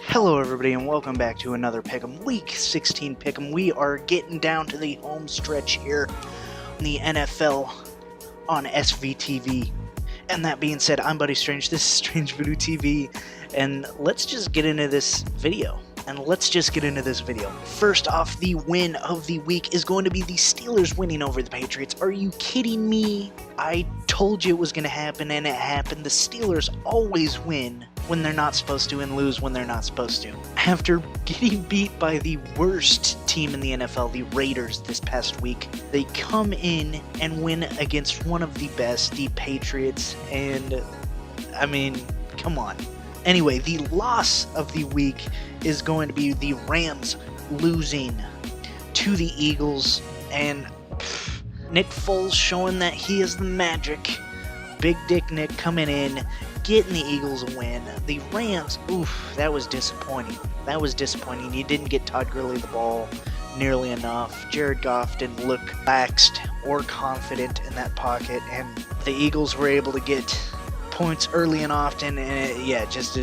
Hello everybody and welcome back to another Pick'em, Week 16 Pick'em. We are getting down to the home stretch here in the NFL on SVTV. And that being said, I'm Buddy Strange, this is StrangeVoodooTV, and let's just get into this video. First off, the win of the week is going to be the Steelers winning over the Patriots. Are you kidding me? I told you it was going to happen, and it happened. The Steelers always win when they're not supposed to and lose when they're not supposed to. After getting beat by the worst team in the NFL, the Raiders, this past week, they come in and win against one of the best, the Patriots, and I mean, come on. Anyway, the loss of the week is going to be the Rams losing to the Eagles, and Nick Foles showing that he is the magic. Big Dick Nick coming in, getting the Eagles a win. The Rams, oof, that was disappointing. You didn't get Todd Gurley the ball nearly enough. Jared Goff didn't look relaxed or confident in that pocket, and the Eagles were able to get points early and often, and just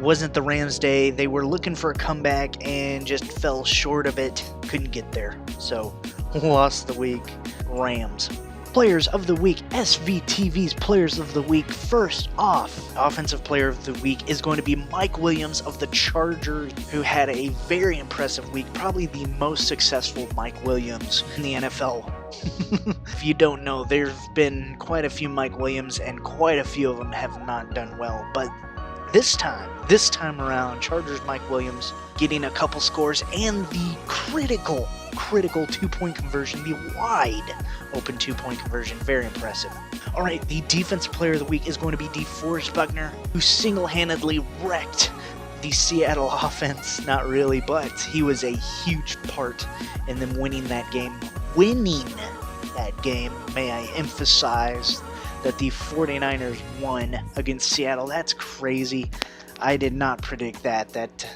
wasn't the Rams' day. They were looking for a comeback and just fell short of it. Couldn't get there. So, lost the week. Rams. Players of the Week, SVTV's Players of the Week. First off, Offensive Player of the Week is going to be Mike Williams of the Chargers, who had a very impressive week, probably the most successful Mike Williams in the NFL. If you don't know, there's been quite a few Mike Williams, and quite a few of them have not done well, but this time around, Chargers Mike Williams getting a couple scores and the critical 2-point conversion, the wide open 2-point conversion. Very impressive. Alright, the Defensive Player of the Week is going to be DeForest Buckner, who single-handedly wrecked the Seattle offense. Not really, but he was a huge part in them winning that game. May I emphasize that the 49ers won against Seattle. That's crazy. I did not predict that.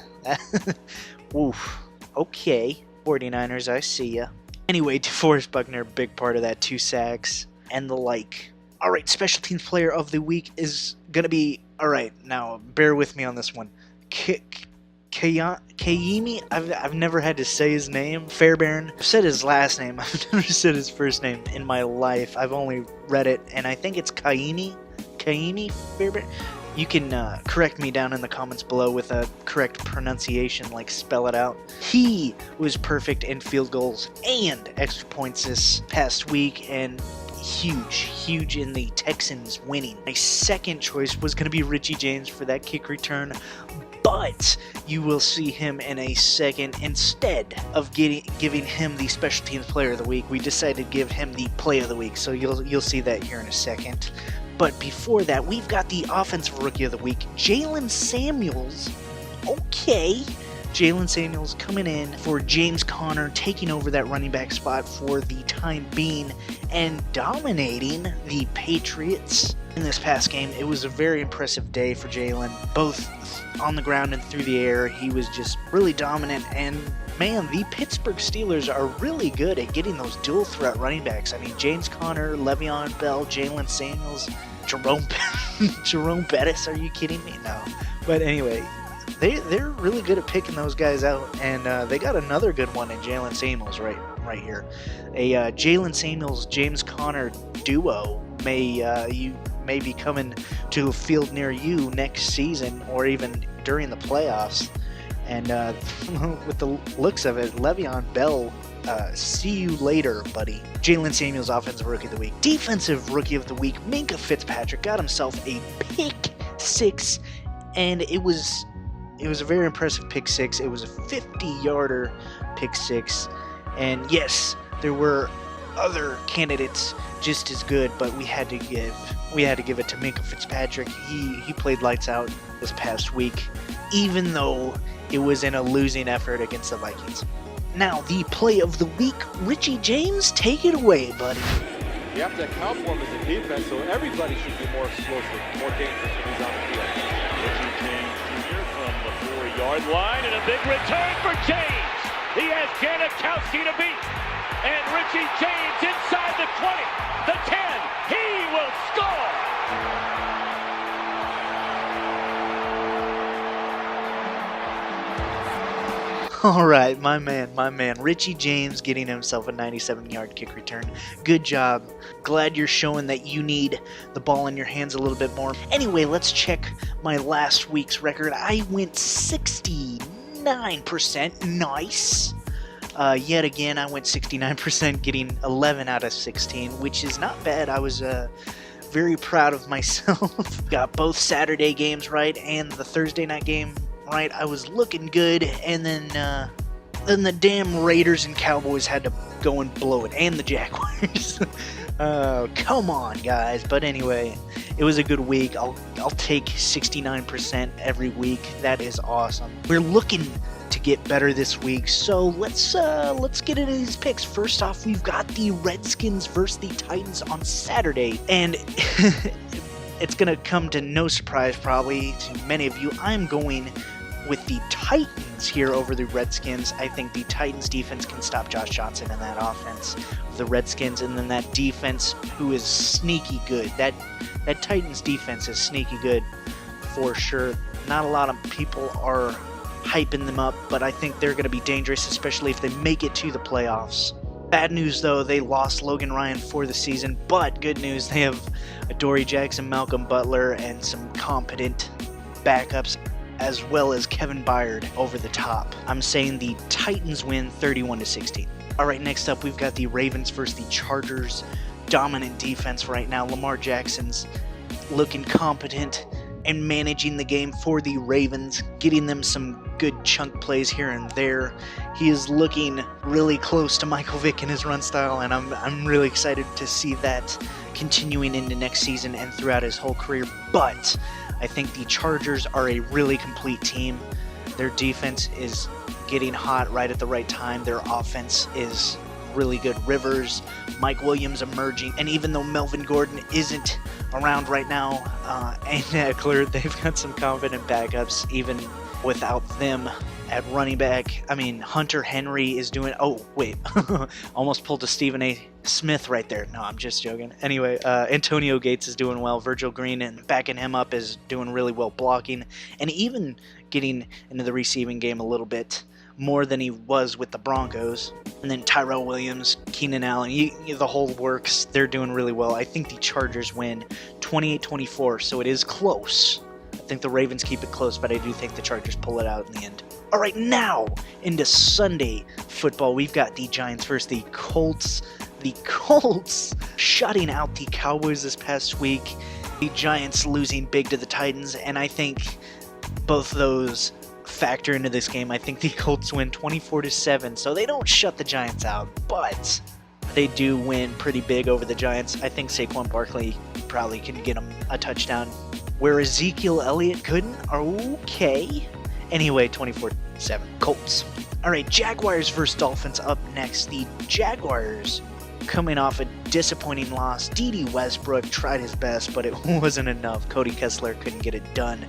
Woof. Okay, 49ers, I see ya. Anyway, DeForest Buckner, big part of that, 2 sacks and the like. Alright, Special Teams Player of the Week is gonna be, alright, now bear with me on this one. Kayimi, I've never had to say his name. Fairbairn. I've said his last name. I've never said his first name in my life. I've only read it, and I think it's Kaimi Fairbairn. You can correct me down in the comments below with a correct pronunciation, like spell it out. He was perfect in field goals and extra points this past week, and huge in the Texans winning. My second choice was going to be Richie James for that kick return, but you will see him in a second. Instead of giving him the Special Teams Player of the Week, we decided to give him the Play of the Week, so you'll see that here in a second. But before that, we've got the Offensive Rookie of the Week, Jalen Samuels. Okay, Jalen Samuels coming in for James Conner, taking over that running back spot for the time being and dominating the Patriots in this past game. It was a very impressive day for Jalen, both on the ground and through the air. He was just really dominant, and man, the Pittsburgh Steelers are really good at getting those dual threat running backs. I mean, James Conner, Le'Veon Bell, Jalen Samuels, Jerome Bettis. Are you kidding me? No. But anyway, they're really good at picking those guys out, and they got another good one in Jalen Samuels right here. A Jalen Samuels James Conner duo may be coming to a field near you next season, or even during the playoffs. And with the looks of it, Le'Veon Bell, see you later, buddy. Jalen Samuels, Offensive Rookie of the Week. Defensive Rookie of the Week, Minkah Fitzpatrick got himself a pick 6, and it was a very impressive pick 6. It was a 50-yarder pick 6, and yes, there were other candidates just as good, but we had to give it to Minkah Fitzpatrick. He played lights out this past week, even though it was in a losing effort against the Vikings. Now, the Play of the Week, Richie James, take it away, buddy. You have to account for him as a defense, so everybody should be more explosive, more dangerous when he's on the field. Richie James Jr. from the 4-yard line, and a big return for James. He has Janikowski to beat, and Richie James inside the 20, the 10, he will score! All right, my man, Richie James getting himself a 97-yard kick return. Good job. Glad you're showing that you need the ball in your hands a little bit more. Anyway, let's check my last week's record. I went 69%. Nice. Yet again, I went 69%, getting 11 out of 16, which is not bad. I was very proud of myself. Got both Saturday games right and the Thursday night game right. I was looking good, and then the damn Raiders and Cowboys had to go and blow it, and the Jaguars. Come on, guys. But anyway, it was a good week. I'll take 69% every week. That is awesome. We're looking to get better this week, so let's get into these picks. First off, we've got the Redskins versus the Titans on Saturday, and it's gonna come to no surprise probably to many of you. I'm going with the Titans here over the Redskins. I think the Titans defense can stop Josh Johnson in that offense, the Redskins, and then that defense who is sneaky good. That Titans defense is sneaky good for sure. Not a lot of people are hyping them up, but I think they're going to be dangerous, especially if they make it to the playoffs. Bad news though, they lost Logan Ryan for the season, but good news, they have Adoree Jackson, Malcolm Butler, and some competent backups, as well as Kevin Byard over the top. I'm saying the Titans win 31-16. All right, next up we've got the Ravens versus the Chargers. Dominant defense right now. Lamar Jackson's looking competent and managing the game for the Ravens, getting them some good chunk plays here and there. He is looking really close to Michael Vick in his run style, and I'm really excited to see that continuing into next season and throughout his whole career. But I think the Chargers are a really complete team. Their defense is getting hot right at the right time. Their offense is really good. Rivers, Mike Williams emerging, and even though Melvin Gordon isn't around right now, and Eckler, they've got some confident backups even without them at running back. I mean, Hunter Henry is doing... Oh, wait. Almost pulled a Stephen A. Smith right there. No, I'm just joking. Anyway, Antonio Gates is doing well. Virgil Green, and backing him up, is doing really well blocking, and even getting into the receiving game a little bit more than he was with the Broncos. And then Tyrell Williams, Keenan Allen, the whole works. They're doing really well. I think the Chargers win 28-24, so it is close. I think the Ravens keep it close, but I do think the Chargers pull it out in the end. All right, now into Sunday football. We've got the Giants versus the Colts. The Colts shutting out the Cowboys this past week. The Giants losing big to the Titans, and I think both those factor into this game. I think the Colts win 24-7, so they don't shut the Giants out, but they do win pretty big over the Giants. I think Saquon Barkley probably can get them a touchdown, where Ezekiel Elliott couldn't. Okay. Anyway, 24-7, Colts. All right, Jaguars versus Dolphins up next. The Jaguars coming off a disappointing loss. D.D. Westbrook tried his best, but it wasn't enough. Cody Kessler couldn't get it done.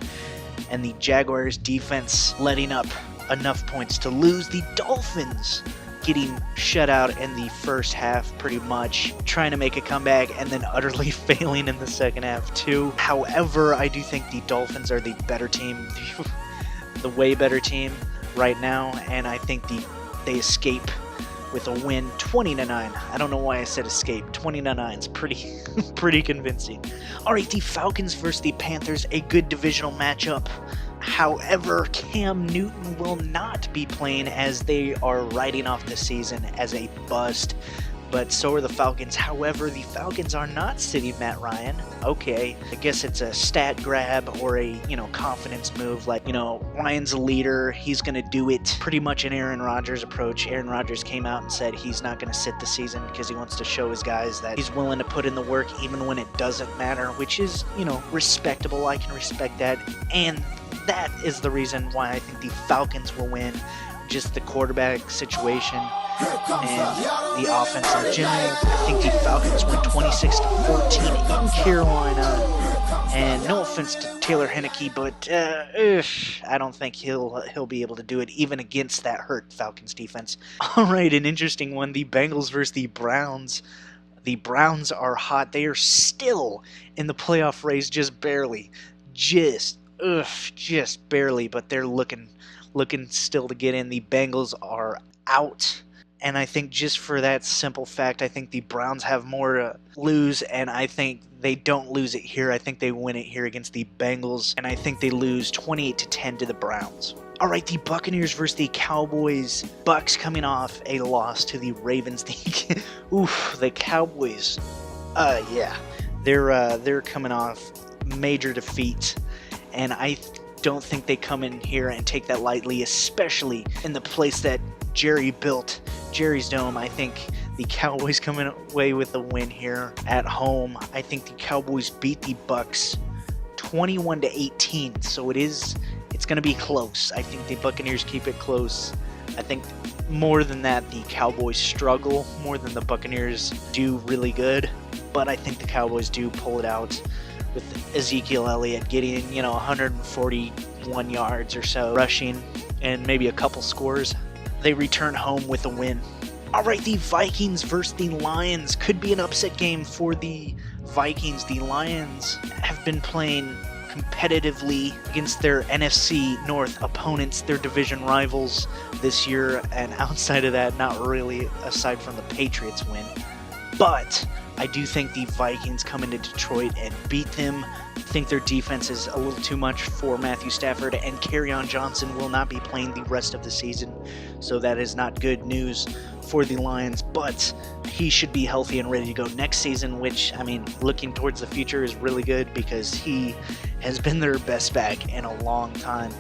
And the Jaguars defense letting up enough points to lose. The Dolphins getting shut out in the first half pretty much, trying to make a comeback and then utterly failing in the second half too. However, I do think the Dolphins are the better team, the way better team right now, and I think they escape with a win 20-9. I don't know why I said escape. 20-9 is pretty convincing. All right, the Falcons versus the Panthers, a good divisional matchup. However, Cam Newton will not be playing, as they are writing off the season as a bust. But so are the Falcons. However, the Falcons are not sitting Matt Ryan. Okay, I guess it's a stat grab or a, confidence move. Like, Ryan's a leader. He's going to do it. Pretty much an Aaron Rodgers approach. Aaron Rodgers came out and said he's not going to sit the season because he wants to show his guys that he's willing to put in the work even when it doesn't matter, which is, respectable. I can respect that. And that is the reason why I think the Falcons will win. Just the quarterback situation and the offense in general. I think the Falcons win 26-14 in Carolina. And no offense to Taylor Heineke, but I don't think he'll be able to do it even against that hurt Falcons defense. All right, an interesting one: the Bengals versus the Browns. The Browns are hot. They are still in the playoff race, just barely. Just just barely, but they're looking still to get in. The Bengals are out. And I think just for that simple fact, I think the Browns have more to lose, and I think they don't lose it here. I think they win it here against the Bengals, and I think they lose 28-10 to the Browns. All right, the Buccaneers versus the Cowboys. Bucks coming off a loss to the Ravens. The Cowboys. Yeah, they're coming off major defeat, and I don't think they come in here and take that lightly, especially in the place that Jerry built, Jerry's Dome. I think the Cowboys coming away with a win here at home. I think the Cowboys beat the Bucks 21-18, so it's going to be close. I think the Buccaneers keep it close. I think more than that, the Cowboys struggle more than the Buccaneers do really good, but I think the Cowboys do pull it out with Ezekiel Elliott getting, 141 yards or so rushing and maybe a couple scores. They return home with a win. All right, the Vikings versus the Lions could be an upset game for the Vikings. The Lions have been playing competitively against their NFC North opponents, their division rivals this year, and outside of that, not really, aside from the Patriots win. But I do think the Vikings come into Detroit and beat them. I think their defense is a little too much for Matthew Stafford, and Kerryon Johnson will not be playing the rest of the season, so that is not good news for the Lions, but he should be healthy and ready to go next season, which, looking towards the future is really good because he has been their best back in a long time.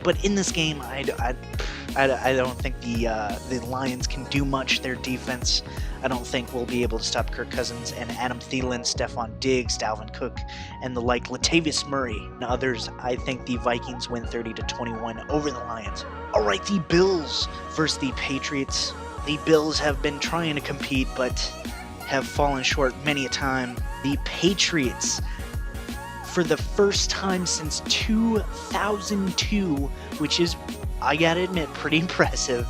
But in this game, I don't think the Lions can do much. Their defense, I don't think we'll be able to stop Kirk Cousins and Adam Thielen, Stephon Diggs, Dalvin Cook, and the like, Latavius Murray and others. I think the Vikings win 30-21 over the Lions. All right, the Bills versus the Patriots. The Bills have been trying to compete, but have fallen short many a time. The Patriots, for the first time since 2002, which is, I gotta admit, pretty impressive,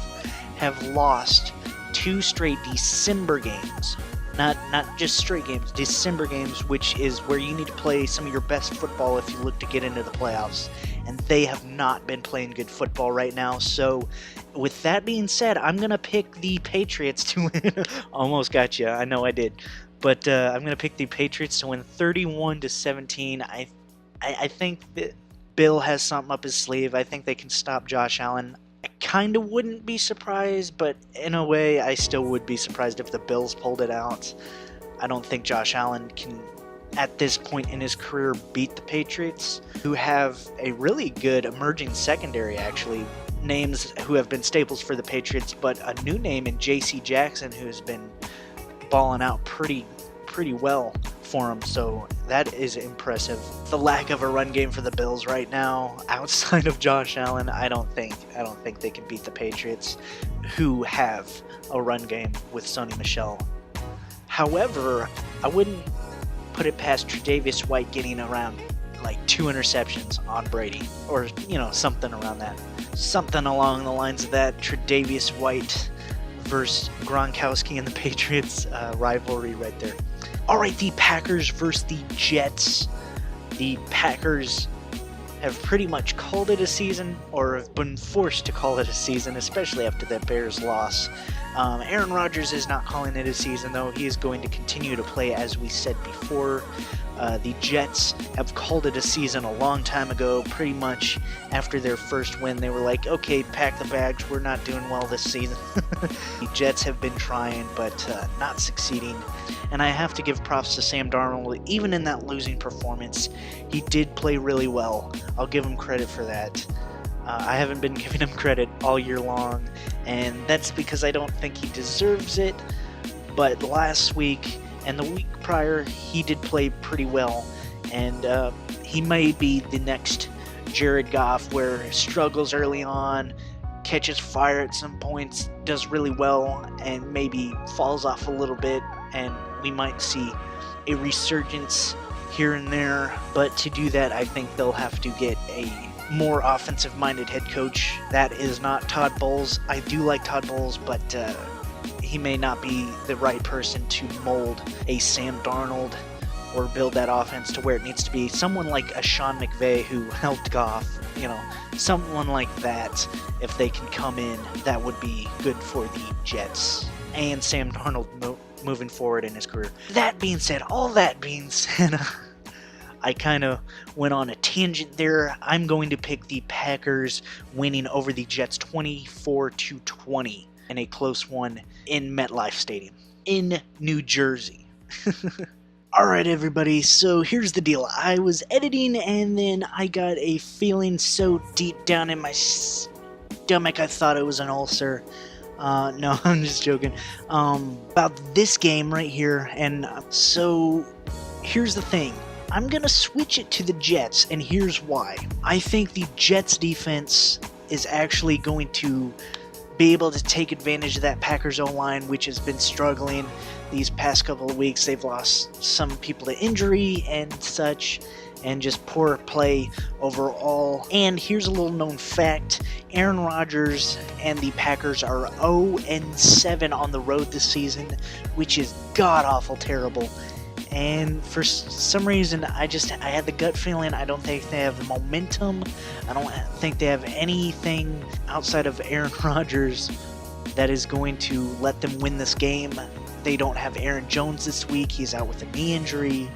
have lost 2 straight December games. Not just straight games, December games, which is where you need to play some of your best football if you look to get into the playoffs. And they have not been playing good football right now. So with that being said, I'm going to pick the Patriots to win. Almost got you. I know I did. But I'm going to pick the Patriots to win 31-17. I think that Bill has something up his sleeve. I think they can stop Josh Allen. I kind of wouldn't be surprised, but in a way, I still would be surprised if the Bills pulled it out. I don't think Josh Allen can, at this point in his career, beat the Patriots, who have a really good emerging secondary, actually. Names who have been staples for the Patriots, but a new name in J.C. Jackson, who's been balling out pretty well for him, so that is impressive. The lack of a run game for the Bills right now, outside of Josh Allen, I don't think they can beat the Patriots, who have a run game with Sony Michel. However, I wouldn't put it past Tre'Davious White getting around like 2 interceptions on Brady, or something around that, something along the lines of that. Tre'Davious White versus Gronkowski and the Patriots rivalry right there. All right, the Packers versus the Jets. The Packers have pretty much called it a season, or have been forced to call it a season, especially after that Bears loss. Aaron Rodgers is not calling it a season, though. He is going to continue to play, as we said before. The Jets have called it a season a long time ago. Pretty much after their first win, they were like, okay, pack the bags, we're not doing well this season. The Jets have been trying, but not succeeding. And I have to give props to Sam Darnold. Even in that losing performance, he did play really well. I'll give him credit for that. I haven't been giving him credit all year long, and that's because I don't think he deserves it. But last week and the week prior, he did play pretty well, and he may be the next Jared Goff, where struggles early on, catches fire at some points, does really well, and maybe falls off a little bit, and we might see a resurgence here and there. But to do that, I think they'll have to get a more offensive-minded head coach. That is not Todd Bowles. I do like Todd Bowles, but he may not be the right person to mold a Sam Darnold or build that offense to where it needs to be. Someone like a Sean McVay who helped Goff, someone like that, if they can come in, that would be good for the Jets and Sam Darnold moving forward in his career. That being said, all that being said, I kind of went on a tangent there. I'm going to pick the Packers winning over the Jets 24-20 in a close one in MetLife Stadium in New Jersey. Alright everybody, so here's the deal. I was editing and then I got a feeling so deep down in my stomach I thought it was an ulcer. No, I'm just joking. About this game right here, and so here's the thing. I'm going to switch it to the Jets, and here's why. I think the Jets defense is actually going to be able to take advantage of that Packers O-line, which has been struggling these past couple of weeks. They've lost some people to injury and such, and just poor play overall. And here's a little known fact. Aaron Rodgers and the Packers are 0-7 on the road this season, which is god-awful terrible. And for some reason, I had the gut feeling I don't think they have the momentum. I don't think they have anything outside of Aaron Rodgers that is going to let them win this game. They don't have Aaron Jones this week. He's out with a knee injury.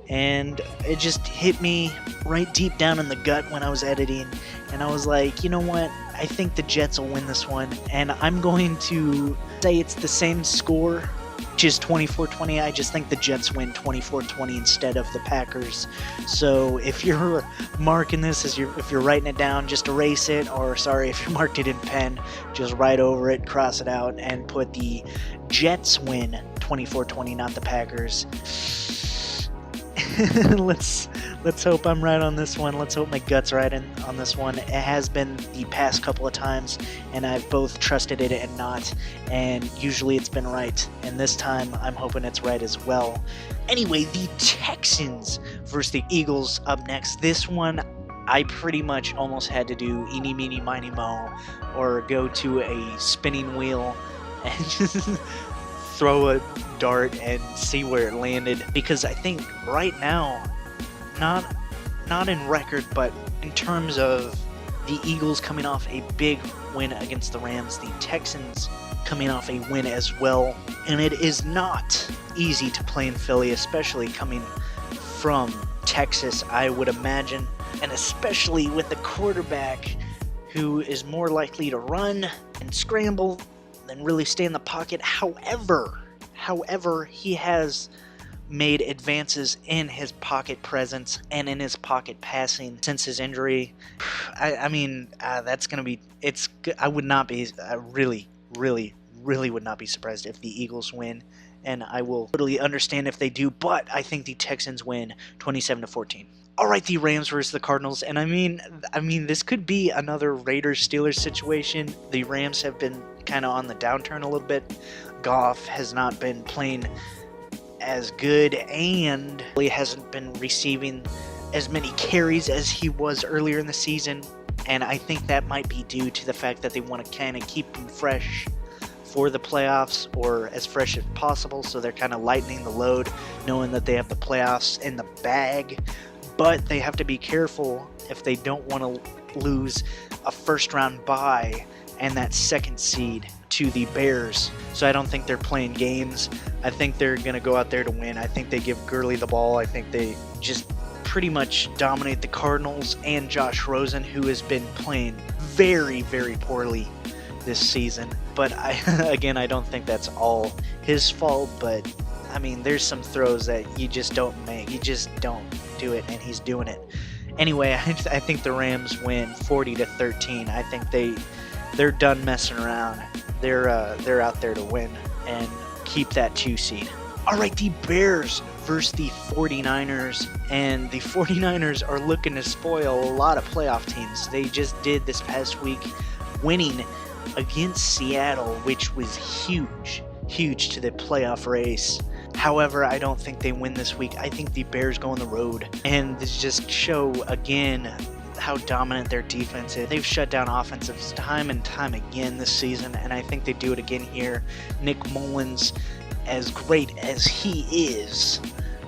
And it just hit me right deep down in the gut when I was editing. And I was like, you know what? I think the Jets will win this one. And I'm going to say it's the same score, which is 24-20. I just think the Jets win 24-20 instead of the Packers. So if you're marking this, if you're writing it down, just erase it. Or sorry, if you marked it in pen, just write over it, cross it out, and put the Jets win 24-20, not the Packers. Let's hope I'm right on this one. Let's hope my gut's right on this one. It has been the past couple of times, and I've both trusted it and not, and usually it's been right, and this time I'm hoping it's right as well. Anyway, the Texans versus the Eagles up next. This one I pretty much almost had to do eeny, meeny, miny, mo, or go to a spinning wheel and just throw a dart and see where it landed, because I think right now, not in record, but in terms of the Eagles coming off a big win against the Rams, the Texans coming off a win as well, and it is not easy to play in Philly, especially coming from Texas, I would imagine, and especially with the quarterback who is more likely to run and scramble than really stay in the pocket. However, he has made advances in his pocket presence and in his pocket passing since his injury. I mean, that's going to be, I would not be, really would not be surprised if the Eagles win, and I will totally understand if they do, but I think the Texans win 27-14. Alright, the Rams versus the Cardinals, and I mean, this could be another Raiders-Steelers situation. The Rams have been kind of on the downturn a little bit. Goff has not been playing as good, and he hasn't been receiving as many carries as he was earlier in the season, and I think that might be due to the fact that they want to kind of keep him fresh for the playoffs, or as fresh as possible, so they're kind of lightening the load, knowing that they have the playoffs in the bag. But they have to be careful if they don't want to lose a first-round bye and that second seed to the Bears. So I don't think they're playing games. I think they're going to go out there to win. I think they give Gurley the ball. I think they just pretty much dominate the Cardinals and Josh Rosen, who has been playing very, very poorly this season. But I don't think that's all his fault. But, I mean, there's some throws that you just don't make. You just don't do it, and he's doing it. Anyway, I think the Rams win 40-13. I think they're done messing around. They're out there to win and keep that 2 seed. All right, the Bears versus the 49ers, and the 49ers are looking to spoil a lot of playoff teams. They just did this past week, winning against Seattle, which was huge to the playoff race. However, I don't think they win this week. I think the Bears go on the road, and this just show again how dominant their defense is. They've shut down offensives time and time again this season, and I think they do it again here. Nick Mullins, as great as he is,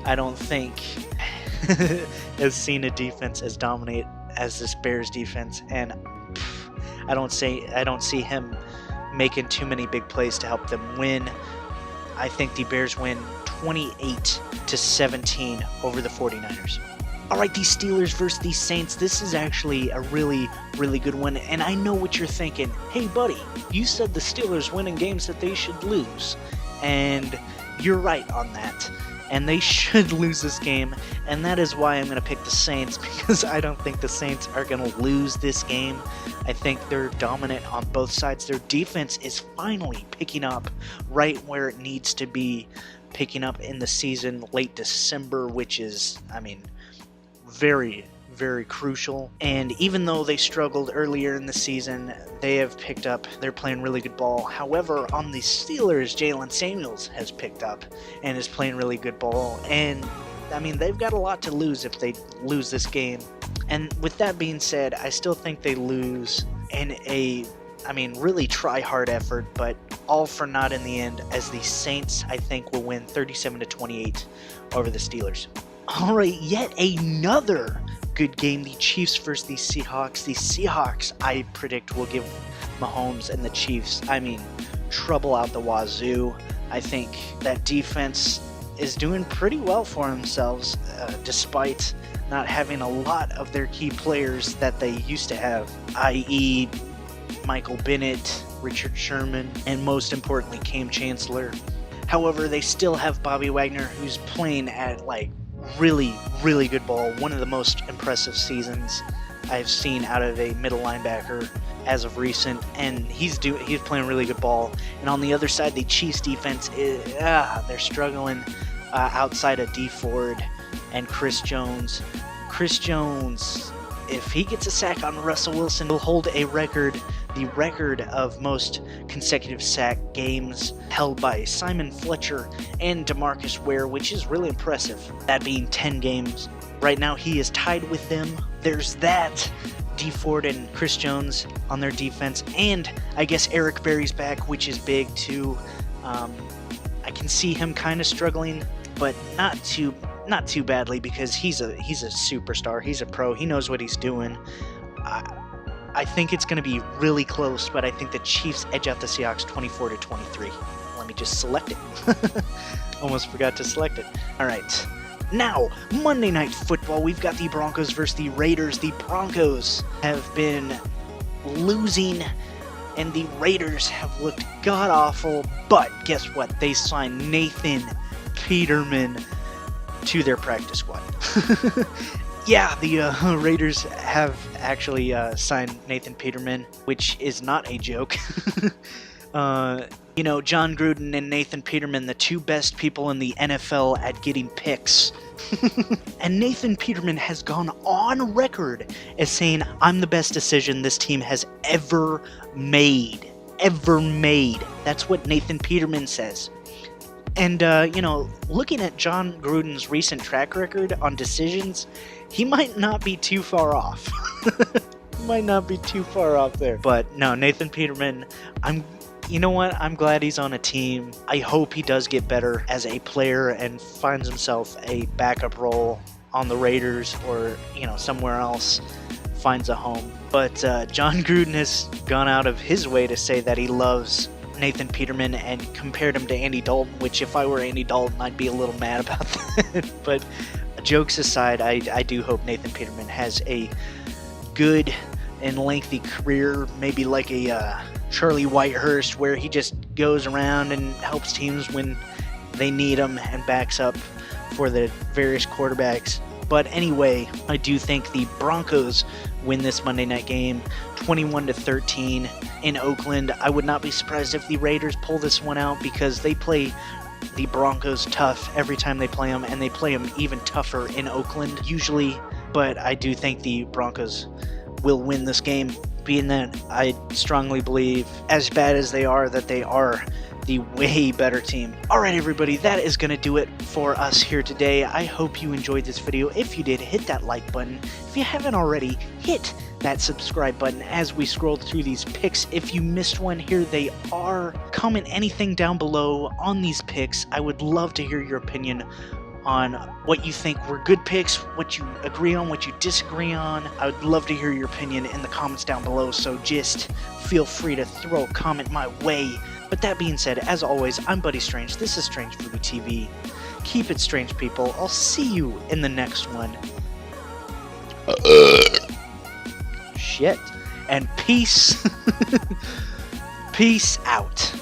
I don't think has seen a defense as dominant as this Bears defense, and I don't see him making too many big plays to help them win. I think the Bears win 28-17 over the 49ers. All right, these Steelers versus these Saints. This is actually a really, really good one, and I know what you're thinking. Hey, buddy, you said the Steelers win in games that they should lose, and you're right on that. And they should lose this game, and that is why I'm going to pick the Saints, because I don't think the Saints are going to lose this game. I think they're dominant on both sides. Their defense is finally picking up right where it needs to be, picking up in the season, late December, which is, I mean, very, very crucial. And even though they struggled earlier in the season, they have picked up. They're playing really good ball. However, on the Steelers, Jalen Samuels has picked up and is playing really good ball. And I mean, they've got a lot to lose if they lose this game. And with that being said, I still think they lose in a, I mean, really try-hard effort, but all for naught in the end, as the Saints, I think, will win 37-28 over the Steelers. All right, yet another good game, the Chiefs versus the Seahawks. The Seahawks, I predict, will give Mahomes and the Chiefs, I mean, trouble out the wazoo. I think that defense is doing pretty well for themselves, despite not having a lot of their key players that they used to have, i.e. Michael Bennett, Richard Sherman, and most importantly, Cam Chancellor. However, they still have Bobby Wagner, who's playing at, like, really, really good ball. One of the most impressive seasons I've seen out of a middle linebacker as of recent, and he's playing really good ball. And on the other side, the Chiefs defense they're struggling outside of D Ford and Chris Jones. Chris Jones, if he gets a sack on Russell Wilson, he'll hold a record, the record of most consecutive sack games held by Simon Fletcher and DeMarcus Ware, which is really impressive, that being 10 games. Right now he is tied with them. There's that. D Ford and Chris Jones on their defense, and I guess Eric Berry's back, which is big too. I can see him kind of struggling, but not too badly, because he's a superstar. He's a pro. He knows what he's doing. I think it's going to be really close, but I think the Chiefs edge out the Seahawks 24-23. Let me just select it. Almost forgot to select it. All right. Now, Monday Night Football, we've got the Broncos versus the Raiders. The Broncos have been losing, and the Raiders have looked god-awful, but guess what? They signed Nathan Peterman to their practice squad. Yeah, the Raiders have actually signed Nathan Peterman, which is not a joke. You know, John Gruden and Nathan Peterman, the two best people in the NFL at getting picks. And Nathan Peterman has gone on record as saying, "I'm the best decision this team has ever made. Ever made." That's what Nathan Peterman says. And, you know, looking at John Gruden's recent track record on decisions, he might not be too far off. Might not be too far off there. But, no, Nathan Peterman, you know what? I'm glad he's on a team. I hope he does get better as a player and finds himself a backup role on the Raiders or, you know, somewhere else, finds a home. But John Gruden has gone out of his way to say that he loves Nathan Peterman and compared him to Andy Dalton, which if I were Andy Dalton, I'd be a little mad about that. But jokes aside, I do hope Nathan Peterman has a good and lengthy career, maybe like a Charlie Whitehurst, where he just goes around and helps teams when they need him and backs up for the various quarterbacks. But anyway, I do think the Broncos win this Monday night game 21-13 in Oakland. I would not be surprised if the Raiders pull this one out, because they play the Broncos tough every time they play them, and they play them even tougher in Oakland usually. But I do think the Broncos will win this game, being that I strongly believe, as bad as they are, that they are the way better team. Alright everybody, that is going to do it for us here today. I hope you enjoyed this video. If you did, hit that like button. If you haven't already, hit that subscribe button as we scroll through these picks. If you missed one, here they are. Comment anything down below on these picks. I would love to hear your opinion on what you think were good picks, what you agree on, what you disagree on. I would love to hear your opinion in the comments down below, so just feel free to throw a comment my way. But that being said, as always, I'm Buddy Strange. This is Strange Voodoo TV. Keep it strange, people. I'll see you in the next one. Shit. And peace. Peace out.